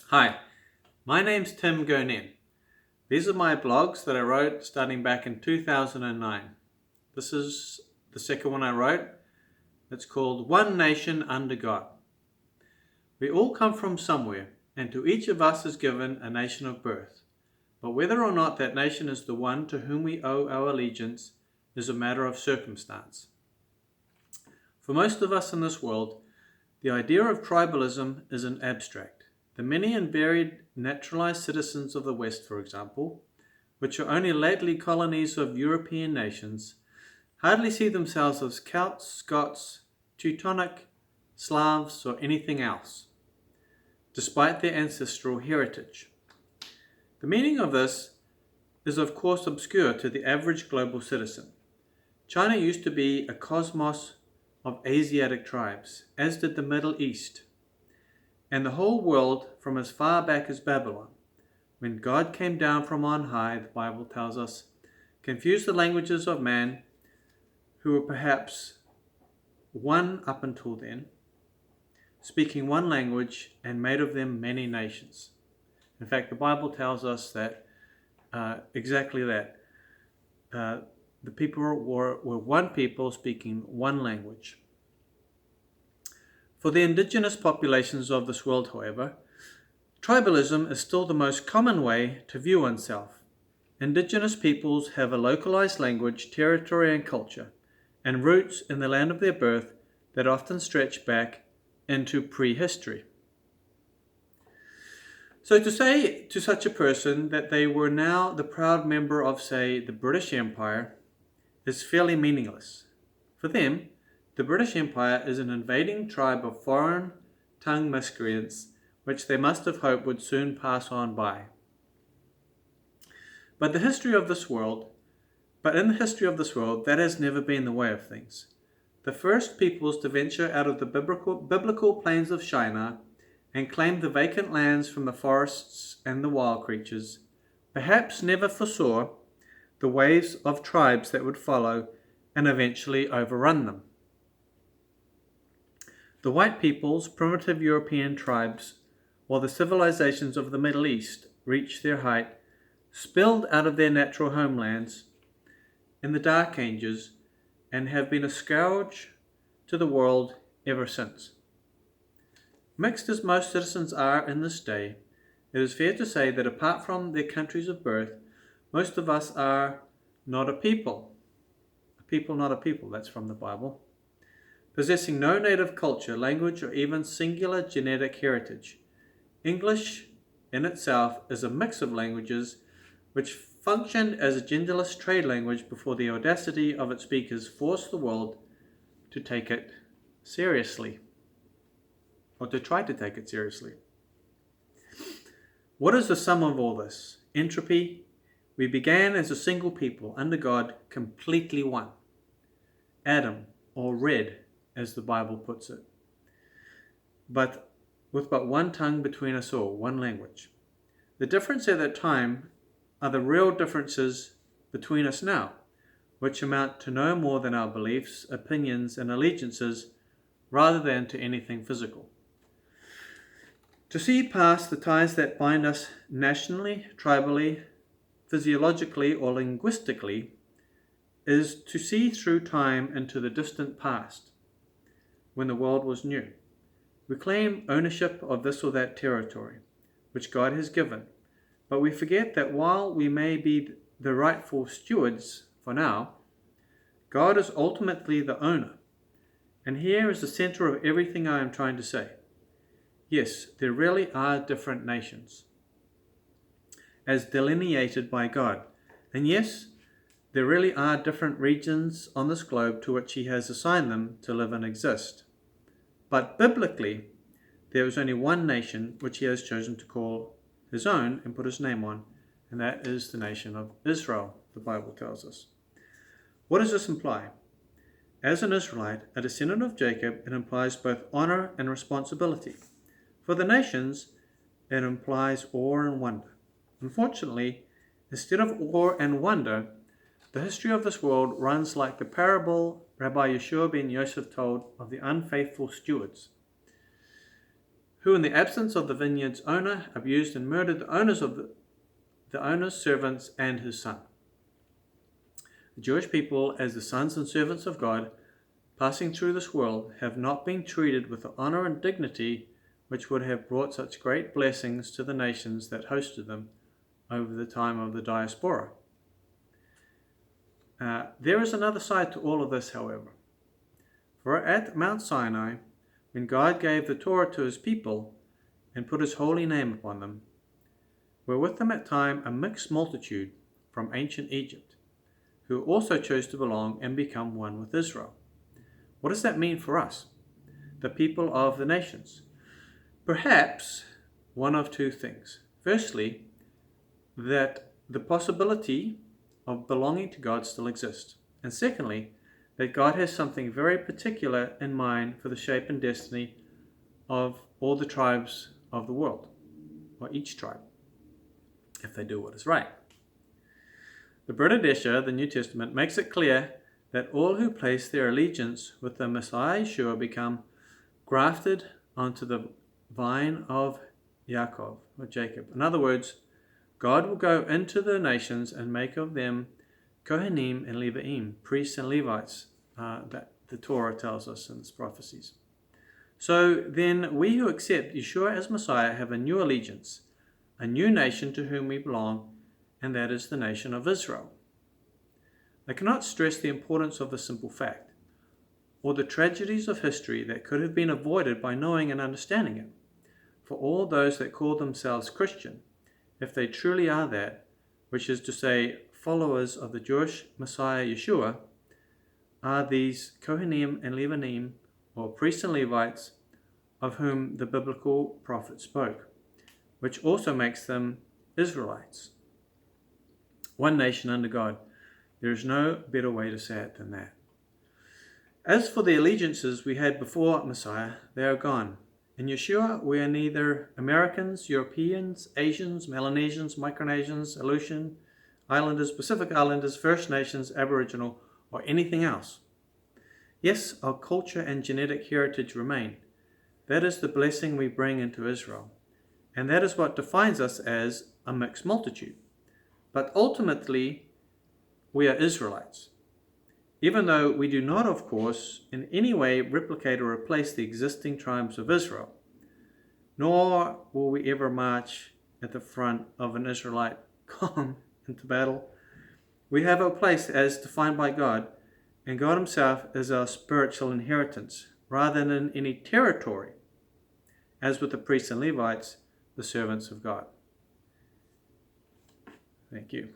Hi, my name's Tim Gurnen. These are my blogs that I wrote starting back in 2009. This is the second one I wrote. It's called One Nation Under God. We all come from somewhere, and to each of us is given a nation of birth. But whether or not that nation is the one to whom we owe our allegiance is a matter of circumstance. For most of us in this world, the idea of tribalism is an abstract. The many and varied naturalized citizens of the West, for example, which are only lately colonies of European nations, hardly see themselves as Celts, Scots, Teutonic, Slavs, or anything else, despite their ancestral heritage. The meaning of this is of course obscure to the average global citizen. China used to be a cosmos of Asiatic tribes, as did the Middle East, and the whole world from as far back as Babylon. When God came down from on high, the Bible tells us, confused the languages of man, who were perhaps one up until then, speaking one language, and made of them many nations. In fact, the Bible tells us that exactly that. The people were one people speaking one language. For the indigenous populations of this world, however, tribalism is still the most common way to view oneself. Indigenous peoples have a localized language, territory, and culture, and roots in the land of their birth that often stretch back into prehistory. So to say to such a person that they were now the proud member of, say, the British Empire is fairly meaningless. For them, the British Empire is an invading tribe of foreign tongue miscreants which they must have hoped would soon pass on by. But in the history of this world, that has never been the way of things. The first peoples to venture out of the biblical plains of Shinar and claim the vacant lands from the forests and the wild creatures, perhaps never foresaw the waves of tribes that would follow and eventually overrun them. The white peoples, primitive European tribes, while the civilizations of the Middle East reached their height, spilled out of their natural homelands in the Dark Ages and have been a scourge to the world ever since. Mixed as most citizens are in this day, it is fair to say that apart from their countries of birth, most of us are not a people. A people, not a people, that's from the Bible. Possessing no native culture, language, or even singular genetic heritage. English in itself is a mix of languages which functioned as a genderless trade language before the audacity of its speakers forced the world to take it seriously, or to try to take it seriously. What is the sum of all this? Entropy. We began as a single people, under God, completely one. Adam, or red, as the Bible puts it. But with but one tongue between us all, one language. The difference at that time are the real differences between us now, which amount to no more than our beliefs, opinions, and allegiances, rather than to anything physical. To see past the ties that bind us nationally, tribally, physiologically, or linguistically is to see through time into the distant past, when the world was new. We claim ownership of this or that territory, which God has given, but we forget that while we may be the rightful stewards for now, God is ultimately the owner. And here is the center of everything I am trying to say. Yes, there really are different nations, as delineated by God. And yes, there really are different regions on this globe to which He has assigned them to live and exist. But biblically, there is only one nation which He has chosen to call His own and put His name on, and that is the nation of Israel, the Bible tells us. What does this imply? As an Israelite, a descendant of Jacob, it implies both honor and responsibility. For the nations, it implies awe and wonder. Unfortunately, instead of awe and wonder, the history of this world runs like the parable Rabbi Yeshua ben Yosef told of the unfaithful stewards, who in the absence of the vineyard's owner abused and murdered the owner's servants and his son. The Jewish people, as the sons and servants of God, passing through this world, have not been treated with the honor and dignity which would have brought such great blessings to the nations that hosted them over the time of the diaspora. There is another side to all of this, however. For at Mount Sinai, when God gave the Torah to his people and put his holy name upon them, were with them at time a mixed multitude from ancient Egypt, who also chose to belong and become one with Israel. What does that mean for us, the people of the nations? Perhaps one of two things. Firstly, that the possibility of belonging to God still exists. And secondly, that God has something very particular in mind for the shape and destiny of all the tribes of the world, or each tribe, if they do what is right. The Brit Hadesha, the New Testament, makes it clear that all who place their allegiance with the Messiah Yeshua become grafted onto the vine of Yaakov, or Jacob. In other words, God will go into the nations and make of them Kohanim and Leviim, priests and Levites, that the Torah tells us in its prophecies. So then we who accept Yeshua as Messiah have a new allegiance, a new nation to whom we belong, and that is the nation of Israel. I cannot stress the importance of this simple fact, or the tragedies of history that could have been avoided by knowing and understanding it. For all those that call themselves Christian, if they truly are that, which is to say, followers of the Jewish Messiah Yeshua, are these Kohanim and Leviim, or priests and Levites, of whom the biblical prophet spoke, which also makes them Israelites. One nation under God. There is no better way to say it than that. As for the allegiances we had before Messiah, they are gone. In Yeshua, we are neither Americans, Europeans, Asians, Melanesians, Micronesians, Aleutian Islanders, Pacific Islanders, First Nations, Aboriginal, or anything else. Yes, our culture and genetic heritage remain. That is the blessing we bring into Israel. And that is what defines us as a mixed multitude. But ultimately, we are Israelites. Even though we do not, of course, in any way replicate or replace the existing tribes of Israel, nor will we ever march at the front of an Israelite column into battle. We have a place as defined by God, and God himself is our spiritual inheritance, rather than any territory, as with the priests and Levites, the servants of God. Thank you.